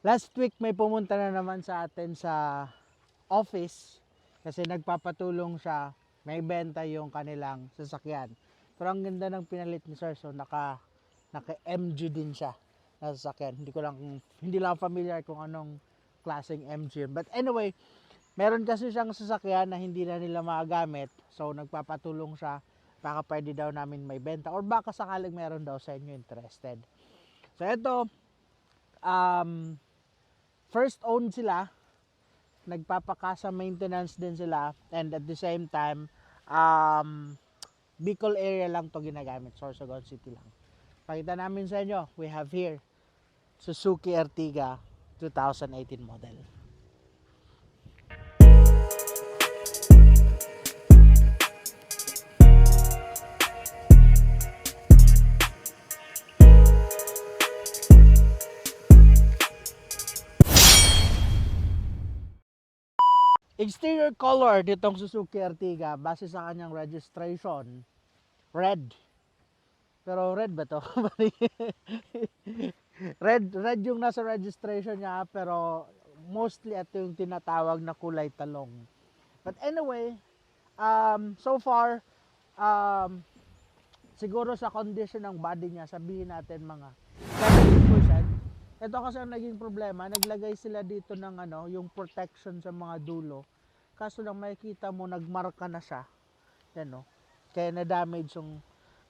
Last week may pumunta na naman sa atin sa office kasi nagpapatulong siya, may benta yung kanilang sasakyan. Pero ang ganda ng pinalit ni Sir, so naka MG din siya na sasakyan. Hindi lang familiar kung anong klaseng MG. But anyway, meron kasi siyang sasakyan na hindi na nila magagamit. So nagpapatulong siya, baka pwede daw namin may benta or baka sakaling meron daw sa inyo interested. So ito, um, first owned sila, nagpapakasa maintenance din sila, and at the same time, Bicol area lang to ginagamit, Sorsogon City lang. Pakita namin sa inyo, we have here Suzuki Ertiga 2018 model. Exterior color nitong Suzuki Ertiga base sa kanyang registration, red. Pero red ba to? red yung nasa registration niya, pero mostly ito yung tinatawag na kulay talong. But anyway, so far, um, siguro sa condition ng body niya, sabihin natin mga 70%. Ito kasi ang naging problema, naglagay sila dito ng yung protection sa mga dulo. Kaso lang makikita mo nagmarka na siya. Yan no. Kaya na-damage yung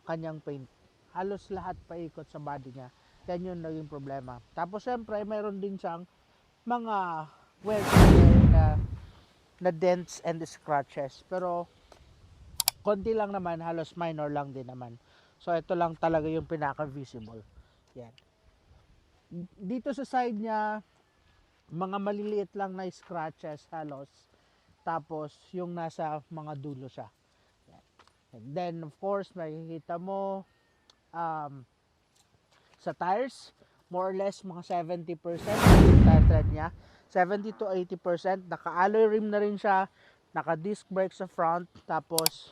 kanyang paint. Halos lahat paikot sa body niya. Yan yung naging problema. Tapos syempre, mayroon din siyang mga wear na dents and scratches. Pero konti lang naman, halos minor lang din naman. So ito lang talaga yung pinaka-visible. Yan. Dito sa side niya, mga maliliit lang na scratches halos. Tapos yung nasa mga dulo siya. Yan. And then of course, makikita mo sa tires, more or less mga 70% yung tire tread niya. 70 to 80%. Naka-alloy rim na rin siya. Naka-disc brake sa front. Tapos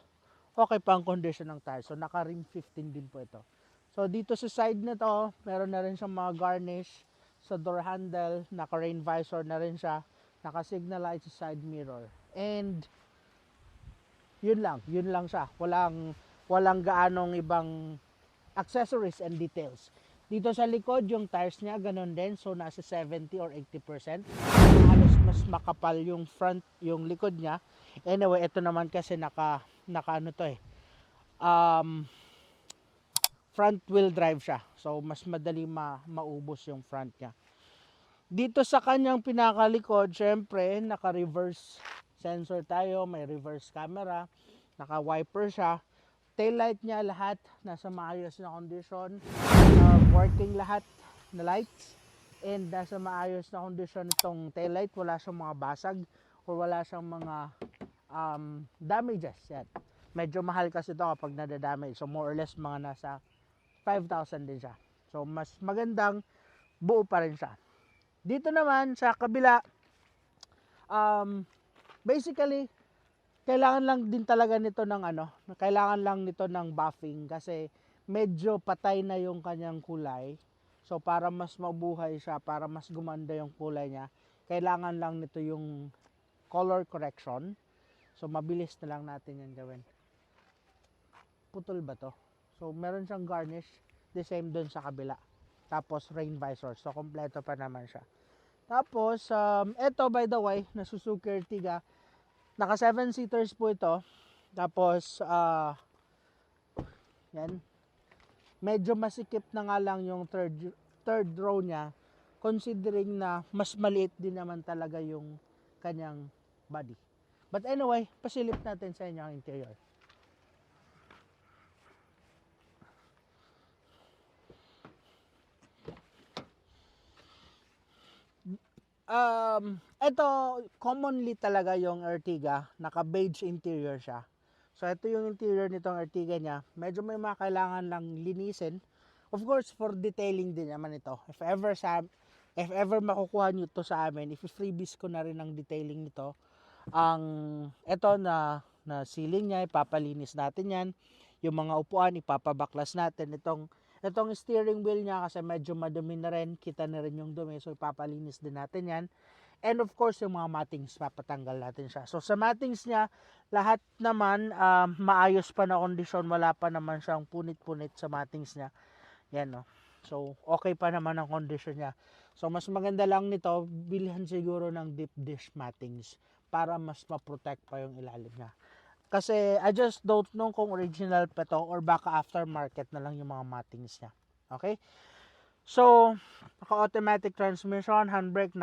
okay pa ang condition ng tire. So naka-rim 15 din po ito. So dito sa side na to, meron na rin siyang mga garnish sa door handle. Naka-rain visor na rin siya. Naka-signal light sa side mirror. And yun lang siya. Walang gaanong ibang accessories and details. Dito sa likod, yung tires niya, ganun din. So, nasa 70 or 80%. Halos mas makapal yung front, yung likod niya. Anyway, ito naman kasi naka ano to front wheel drive siya. So, mas madali maubos yung front niya. Dito sa kanyang pinakalikod, syempre, naka-reverse sensor tayo. May reverse camera. Naka-wiper siya. Taillight niya lahat nasa maayos na condition, working lahat na lights, and nasa maayos na condition itong taillight, wala siyang mga basag or wala siyang mga damages. Yan. Medyo mahal kasi ito kapag nadadamage, so more or less mga nasa 5,000 din siya. So mas magandang buo pa rin siya. Dito naman sa kabila, basically kailangan lang din talaga nito ng kailangan lang nito ng buffing kasi medyo patay na yung kanyang kulay. So para mas mabuhay siya, para mas gumanda yung kulay niya, kailangan lang nito yung color correction. So mabilis na lang natin yan gawin. Putol ba to? So meron siyang garnish, the same dun sa kabila. Tapos rain visor, so kompleto pa naman siya. Tapos eto by the way, na Suzuki Ertiga, naka 7 seaters po ito. Tapos yan, medyo masikip na nga lang yung third row niya, considering na mas maliit din naman talaga yung kanyang body. But anyway, pasilip natin sa inyo ang interior. Ito commonly talaga yung Ertiga, naka beige interior siya. So ito yung interior nitong Ertiga niya. Medyo may mga kailangan lang linisin. Of course, for detailing din naman ito. If ever makukuha nyo to sa amin, if freebies ko na rin ang detailing nito, ang ito na ceiling niya, ipapalinis natin yan. Yung mga upuan, ipapabaklas natin. Itong Itong steering wheel niya kasi medyo madumi na rin, kita na rin yung dumi, so ipapalinis din natin yan. And of course, yung mga mattings, papatanggal natin siya. So sa mattings niya, lahat naman maayos pa na kondisyon, wala pa naman siyang punit-punit sa mattings niya. Yan, no. So okay pa naman ang kondisyon niya. So mas maganda lang nito, bilhan siguro ng deep dish mattings para mas ma-protect pa yung ilalim niya. Kasi I just don't know kung original pa to or baka aftermarket na lang yung mga mattings niya. Okay? So, naka-automatic transmission, handbrake,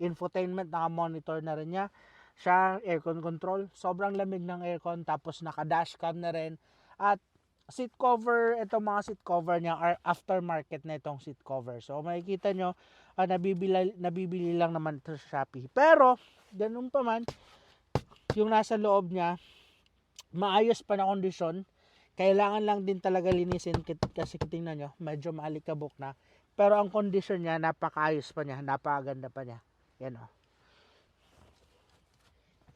infotainment, naka-monitor na rin niya. Siya, aircon control. Sobrang lamig ng aircon, tapos naka-dashcam na rin. At seat cover, itong mga seat cover niya are aftermarket na itong seat cover. So, makikita nyo, nabibili lang naman ito sa Shopee. Pero, ganun pa man, yung nasa loob niya, maayos pa na kondisyon. Kailangan lang din talaga linisin kasi tingnan nyo, medyo maalikabok na. Pero ang kondisyon niya, napakaayos pa niya, napakaganda pa niya. Yan o.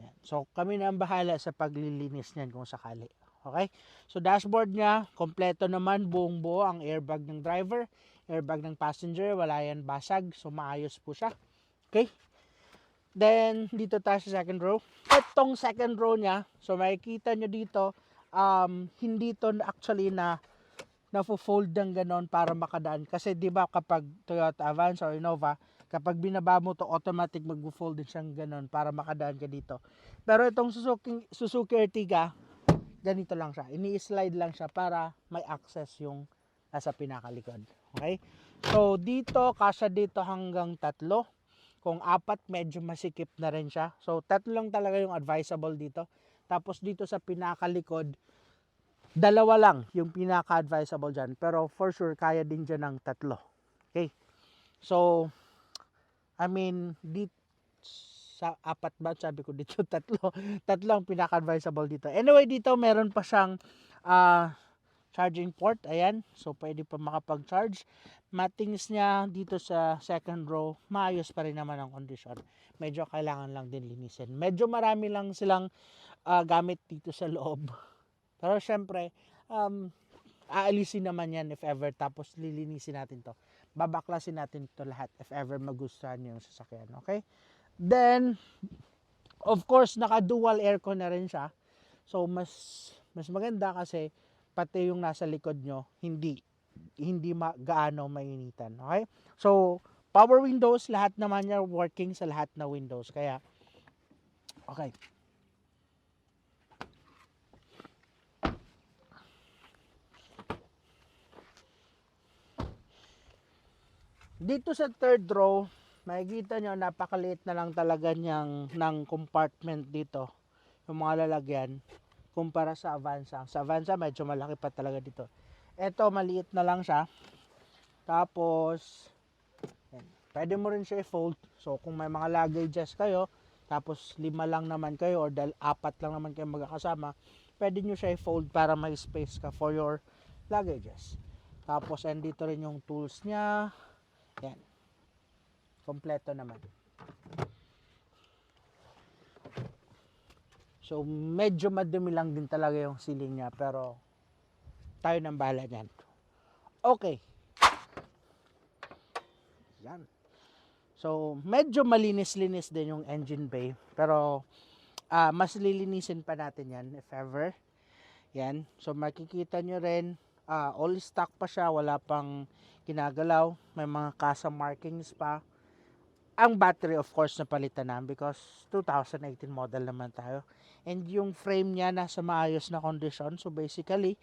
Yan. So, kami na ang bahala sa paglilinis niyan kung sakali. Okay? So, dashboard niya, kompleto naman, buong buo ang airbag ng driver, airbag ng passenger, wala yan basag. So, maayos po siya. Okay? Then, dito tayo sa second row. Itong second row niya, so makikita nyo dito, hindi to actually na fold ng ganon para makadaan. Kasi di ba kapag Toyota Avanza or Innova, kapag binaba mo to, automatic mag-fold din siyang ganon para makadaan ka dito. Pero itong Suzuki Ertiga, ganito lang siya. Ini-slide lang siya para may access yung nasa pinakalikod. Okay? So, dito, kasya dito hanggang 3. Kung 4, medyo masikip na rin siya. So, 3 lang talaga yung advisable dito. Tapos dito sa pinakalikod, 2 lang yung pinaka-advisable dyan. Pero for sure, kaya din dyan ng 3. Okay? So, I mean, dito sa 4 ba? Sabi ko dito 3. 3 ang pinaka-advisable dito. Anyway, dito meron pa siyang charging port. Ayan. So, pwede pa makapag-charge. Mattings niya dito sa second row, maayos pa rin naman ang kondisyon. Medyo kailangan lang din linisin. Medyo marami lang silang gamit dito sa loob. Pero syempre, aalisin naman yan if ever, tapos lilinisin natin to. Babaklasin natin to lahat if ever magustuhan nyo yung sasakyan. Okay? Then, of course, naka-dual aircon na rin siya. So, mas maganda kasi pati yung nasa likod nyo, hindi gaano mainitan. Okay? So, power windows, lahat naman niya working sa lahat na windows. Kaya, okay. Dito sa third row, makikita nyo, napakaliit na lang talaga ng compartment dito. Yung mga lalagyan, kumpara sa Avanza. Sa Avanza, medyo malaki pa talaga dito. Ito, maliit na lang siya. Tapos, yan. Pwede mo rin siya i-fold. So, kung may mga luggages kayo, tapos 5 lang naman kayo, or 4 lang naman kayo magkakasama, pwede nyo siya i-fold para may space ka for your luggages. Tapos, andito rin yung tools niya. Yan. Kompleto naman. So, medyo madumi lang din talaga yung ceiling niya, pero tayo nang bahala dyan. Okay. Yan. So, medyo malinis-linis din yung engine bay, pero mas lilinisin pa natin yan if ever. Yan. So, makikita nyo rin, all stock pa siya, wala pang ginagalaw, may mga custom markings pa. Ang battery of course napalitan na because 2018 model naman tayo. And yung frame niya nasa maayos na kondisyon. So basically,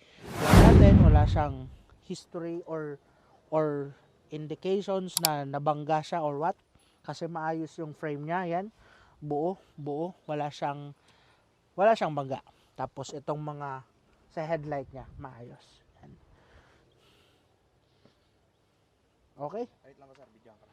wala siyang history or indications na nabangga siya or what. Kasi maayos yung frame niya, yan. Buo, wala siyang bangga. Tapos itong mga sa headlight niya, maayos. Yan. Okay? Wait lang ko sir, video ka.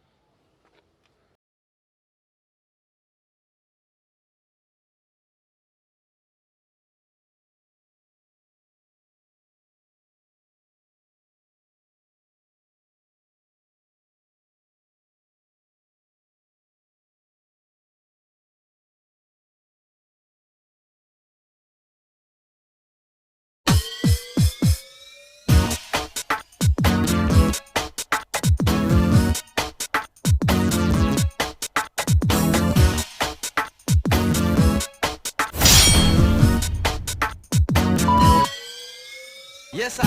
Yes, I